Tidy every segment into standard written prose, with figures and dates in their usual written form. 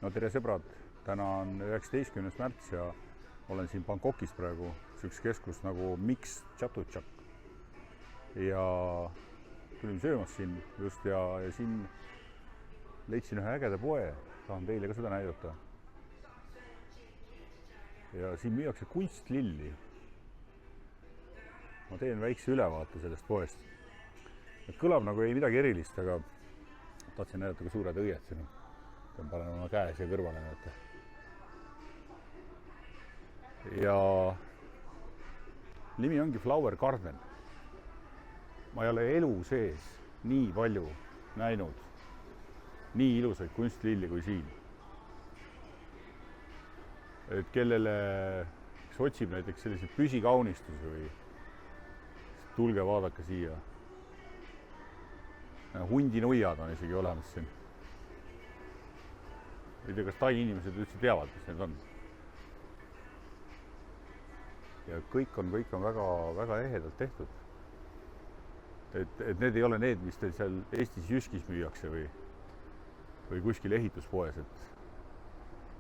No tere sõbrad, täna on 19. märts ja olen siin Bangkokis praegu, üks keskus nagu Mix Chatuchak. Ja tulin söömas siin just ja siin leidsin ühe ägeda poe, tahan teile ka seda näidata. Ja siin müüakse kunstlilli. Ma teen väikse ülevaate sellest poest. Kõlab nagu ei midagi erilist, aga tahtsin näidata ka suured õied siin. Panen oma käe siia kõrvale näete. Ja nimi ongi Flower Garden. Ma ei ole elu sees nii palju näinud nii ilusaid kunstlilli kui siin. Et kellele kes otsib näiteks selliseid püsikaunistus või tulge vaadake siia. Hundinuiad on isegi olemas siin. Ei tea, kas Tai inimesed üldse teavad, mis need on. Ja kõik on väga, väga ehedalt tehtud. Et need ei ole need, mis teil seal Eestis Jyskis müüakse või kuskil ehituspoes.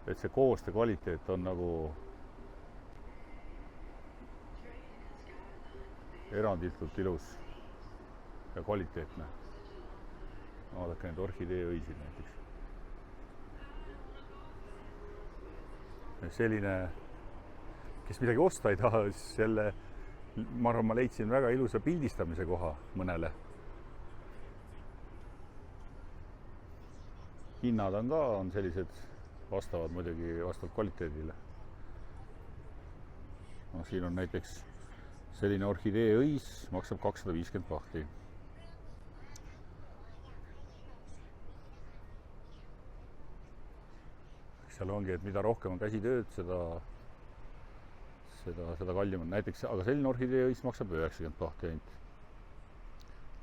Et see koostöö kvaliteet on nagu eranditult ilus ja kvaliteetne. Vaadake need orhideeõisid näiteks. Selline, kes midagi osta ei taha, selle, ma arvan, ma leidsin väga ilusa pildistamise koha mõnele. Hinnad on sellised vastavad muidugi vastavalt kvaliteedile. No, siin on näiteks selline orhideeõis, maksab 250 bahti. Seal ongi, et mida rohkem on käsitööd, seda kallim on. Näiteks, aga selline orhideeõis maksab 90 bahti ainult.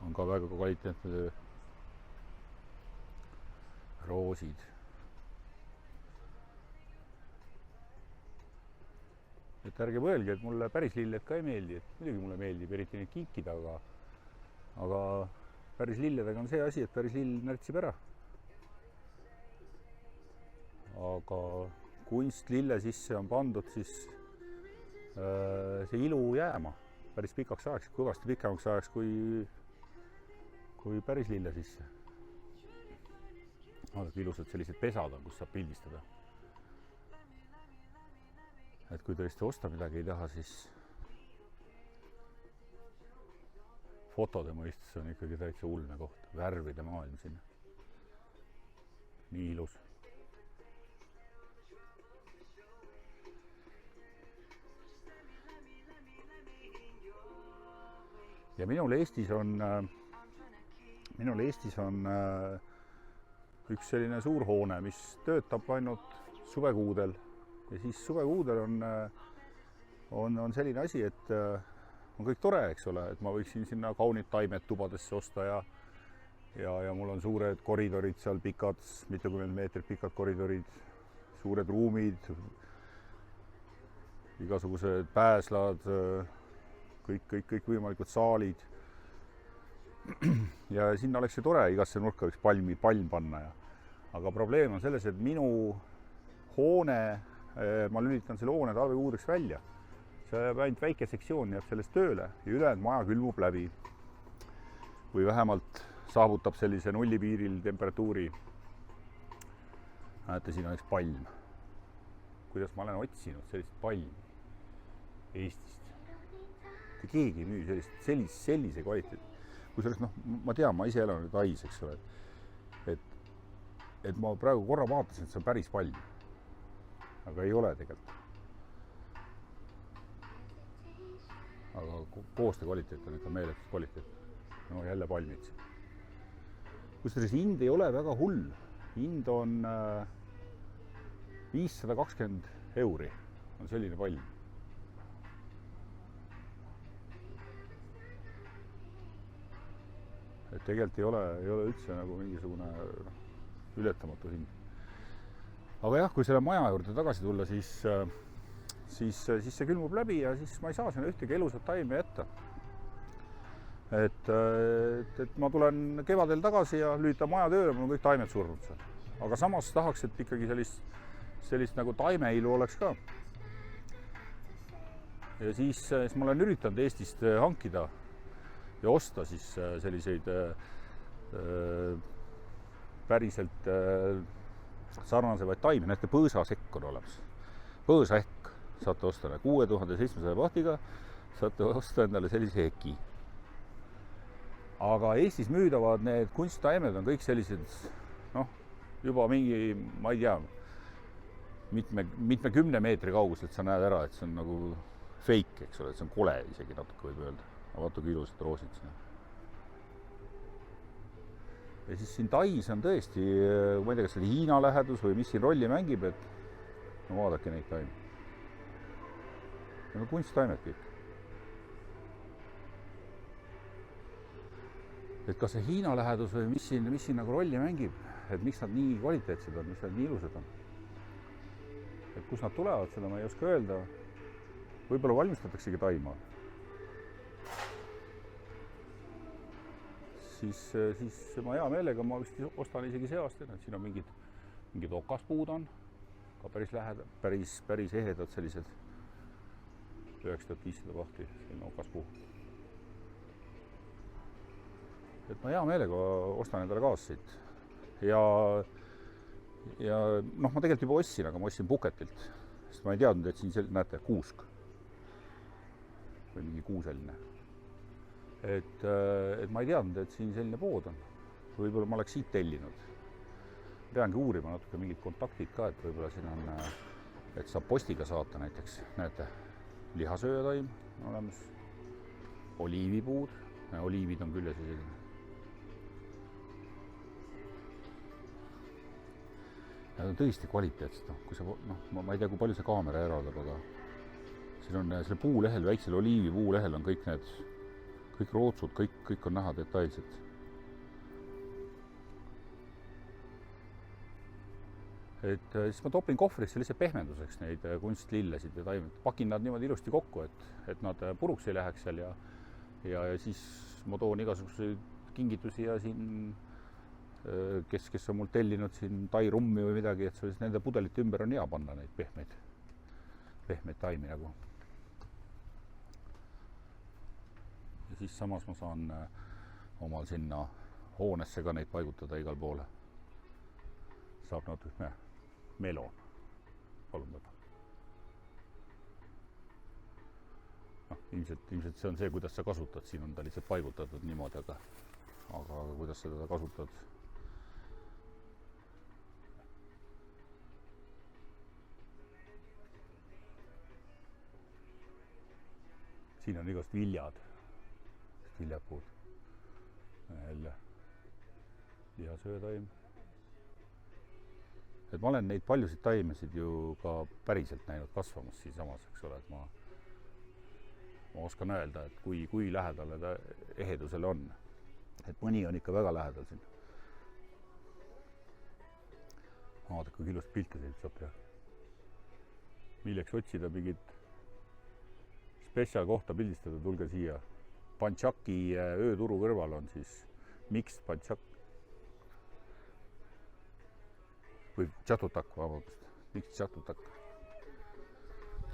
On ka väga kvaliteetne roosid. Et ärge mõelge, et mulle päris lilled ka ei meeldi. Et muidugi mulle meeldib eriti neid kinkida, aga päris lilledega on see asi, et päris lill närtsib ära. Aga kunstlille sisse on pandud siis see ilu jääma päris pikaks ajaks, kõvasti pikemaks ajaks kui päris lille sisse. Vaadake, ilusad sellised pesad on, kus saab pildistada. Et kui tõesti osta midagi ei taha, siis fotode mõistes on ikkagi täitsa ulme koht. Värvide maailm sinna. Nii ilus. Ja minul Eestis on üks selline suur hoone, mis töötab ainult suvekuudel. Ja siis suvekuudel on selline asi, et on kõik tore, eks ole, et ma võiksin sinna kaunid taimed tubadesse osta ja mul on suured koridorid seal pikad, mitukümmend meetrit pikad koridorid, suured ruumid, igasugused pääslad, kõik võimalikud saalid. Ja sinna oleks see tore, igasse nurka võiks palm panna. Aga probleem on selles, et minu hoone, ma lülitan selle hoone talvekuudeks välja. See jääb ainult väike sektsioon jääb sellest tööle ja ülejäänud maja külmub läbi. Või vähemalt saavutab sellise nullipiiril temperatuuri. Näete, siin on üks palm. Kuidas ma olen otsinud sellist palmi Eestist? Keegi ei müü sellise kvaliteedi. Kusjuures, ma tean, ma ise elan nüüd Ais, eks ole. Et ma praegu korra vaatasin, et see on päris palm. Aga ei ole tegelikult. Aga koostöö kvaliteet on ikka meeletud kvaliteet. No jälle palmid. Kusjuures hind ei ole väga hull. Hind on 520 €. On selline palm. Et tegelikult ei ole üldse nagu mingisugune ületamatu hind. Aga jah, kui selle maja juurde tagasi tulla, siis see külmub läbi ja siis ma ei saa sinna ühtegi elusat taime jätta. Et ma tulen kevadel tagasi ja lülitan maja tööle, mul on kõik taimed surnud seal. aga samas tahaks, et ikkagi sellist nagu taimeilu oleks ka. Ja siis ma olen üritanud Eestist hankida ja osta siis selliseid päriselt sarnasevaid taimi. Näete, põõsasekk on olemas. Põõsaekk saate osta 6700 bahtiga, saate osta endale sellise eki. Aga Eestis müüdavad need kunsttaimed on kõik sellised, juba mingi, ma ei tea, mitme 10 meetri kauguselt sa näed ära, et see on nagu fake, eks ole, et see on kole isegi natuke võib öelda. Aga vaata kui ilusad roosid siin. Ja siis siin Tais on tõesti, ma ei tea, kas see oli Hiina lähedus või mis siin rolli mängib, et vaadake neid taime. Need on kunsttaimed kõik. Et kas see Hiina lähedus või mis siin nagu rolli mängib, et miks nad nii kvaliteetsed on, mis nad nii ilusad on. Et kus nad tulevad, seda ma ei oska öelda. Võib-olla valmistataksegi taima. Siis ma hea meelega ma vist ostan isegi seast, et siin on mingid okaspuud on, ka päris ehedad sellised 9500 bahti, selline okaspuu. Et ma hea meelega ostan endale kaasa siit. Ja ma tegelikult juba ostsin, aga ma ostsin Puketilt, sest ma ei teadnud, et siin näete kuusk või mingi kuuseline. Et ma ei teadnud, et siin selline pood on. Võib-olla ma oleks siit tellinud. Peangi uurima natuke mingid kontaktid ka, et võib-olla siin on, et saab postiga saata näiteks. Näete, lihasööjataim on olemas, oliivipuud, oliivid on küll ja selline. Need on tõesti kvaliteetsed. Ma ei tea, kui palju see kaamera eraldab, aga siin on selle puulehel, väiksel oliivi puulehel on kõik rootsud, kõik on näha detailselt. Et siis ma topin kohvrisse lihtsalt pehmenduseks neid kunstlillesid ja taimed. Pakin nad niimoodi ilusti kokku, et nad puruks ei läheks seal ja siis ma toon igasuguseid kingitusi ja siin kes on mul tellinud siin tai rummi või midagi, et nende pudelite ümber on hea panna neid pehmeid taimi nagu. Ja siis samas ma saan omal sinna hoonesse ka neid paigutada igal poole. Saab natuke melon. Palun võtta. Ilmselt see on see, kuidas sa kasutad. Siin on ta lihtsalt paigutatud niimoodi, aga kuidas sa teda kasutad. Siin on igast viljapuud. Jälle lihasöötaim. Et ma olen neid paljusid taimesid ju ka päriselt näinud kasvamas siinsamas, eks ole, et ma oskan öelda, et kui lähedale ta ehedusele on. Et mõni on ikka väga lähedal siin. Vaadake, kui ilust pilte siit saab teha. Milleks otsida mingit spetsial kohta pildistada, tulge siia. Panchaki ööturu kõrval on siis mixed panchak või chatutak, vabandust. Mixed chatutak.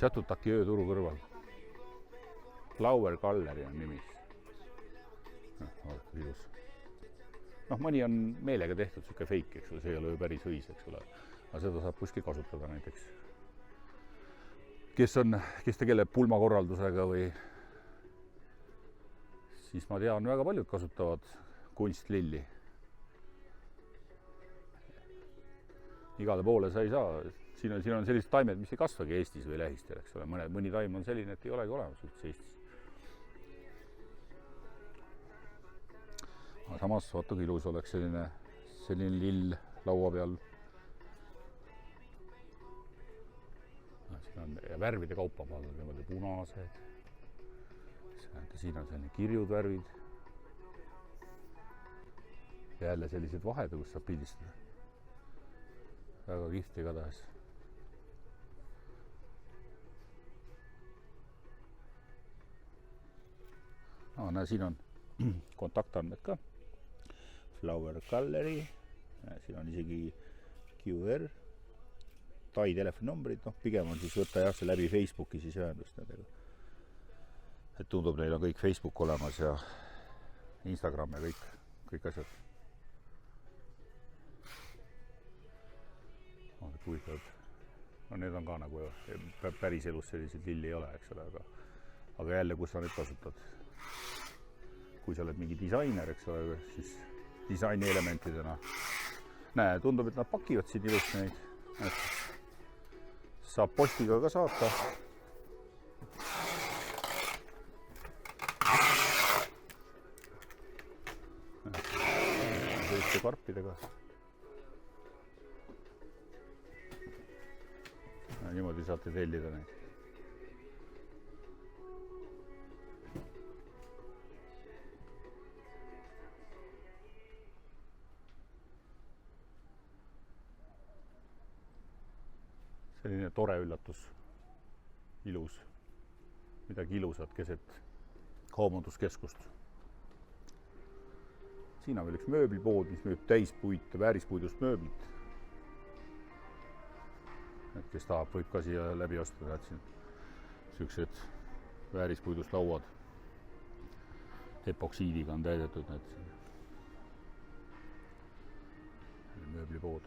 Chatutaki ööturu kõrval. Flower Gallery on nimis. Vaadake ilus. Mõni on meelega tehtud siuke fake, eks ole, see ei ole ju päris õis, eks ole. Aga seda saab kuskil kasutada näiteks. Kes tegeleb pulmakorraldusega või siis ma tean, väga paljud kasutavad kunstlilli. Igale poole sa ei saa. Siin on sellised taimed, mis ei kasvagi Eestis või lähistel, eks ole. Mõni taim on selline, et ei olegi olemas üldse Eestis. Aga samas, vaata kui ilus oleks selline lill laua peal. Ja värvide kaupa pandud, niimoodi punased. Siin on selline kirjud värvid. Ja jälle sellised vahed, kus saab pildistada. Väga kihvti igatahes. Näe, siin on kontaktandmed ka. Flower Gallery. Siin on isegi QR, Tai telefoninumbrid, noh, pigem on siis võtta jah, see läbi Facebooki siis ühendust nendega. Et tundub, neil on kõik Facebook olemas ja Instagram ja kõik asjad. Huvitavad. No need on ka nagu päris elus selliseid lilli ei ole, eks ole, aga jälle, kus sa need kasutad. Kui sa oled mingi disainer, eks ole, siis disaini elementidena. Näe, tundub, et nad pakivad siin ilusti neid. Saab postiga ka saata. Selliste karpidega. Niimoodi saate tellida neid. Selline tore üllatus, ilus, midagi ilusat keset kaubanduskeskust. Siin on veel üks mööblipood, mis müüb täispuit, väärispuidust mööblit. Et kes tahab, võib ka siia läbi osta, näed siin sellised väärispuidust lauad. Epoksiidiga on täidetud need mööblipood.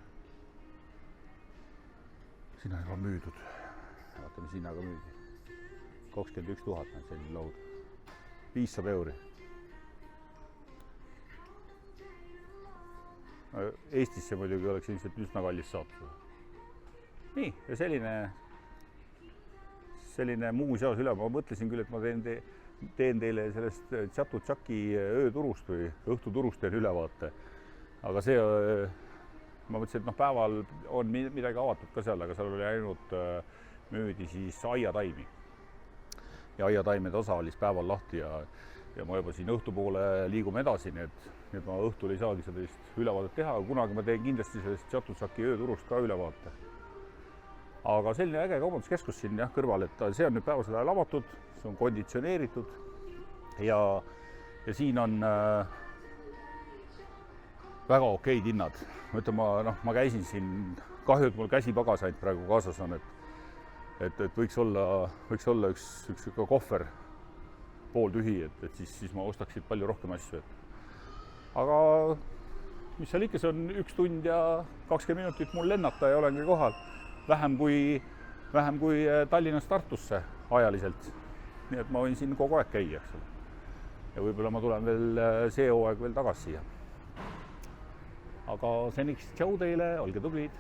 Siin on juba müüdud. Vaatame, siin aga müüdi. 21 000 on selline laud. 500 euri. Eestisse muidugi oleks ilmselt üsna kallis saata. Nii, ja selline muu seas üle. Ma mõtlesin küll, et ma teen teile sellest Chatuchaki ööturust või õhtuturust teen ülevaate. Aga see... Ma mõtlesin, et päeval on midagi avatud ka seal, aga seal oli ainult müüdi siis aiataimi. Ja aiataimede osa oli päeval lahti ja ma juba siin õhtupoole liigume edasi, nii et ma õhtul ei saagi sellist ülevaadet teha. Kunagi ma teen kindlasti sellest Chatuchaki ööturust ka ülevaate. Aga selline äge kaubanduskeskus siin jah, kõrval, et see on nüüd päevasel ajal avatud, see on konditsioneeritud ja siin on... väga okeid hinnad. Ma käisin siin, kahju, et mul käsipagas ainult praegu kaasas on, et võiks olla üks kohver pooltühi, et siis ma ostaksin palju rohkem asju. Aga mis seal ikka, see on 1 tund ja 20 minutit mul lennata ja olengi kohal. Vähem kui Tallinnast Tartusse ajaliselt. Nii et ma võin siin kogu aeg käia, eks ole. Ja võib-olla ma tulen veel see hooaeg veel tagasi siia. Aga seniks tšau teile, olge tublid!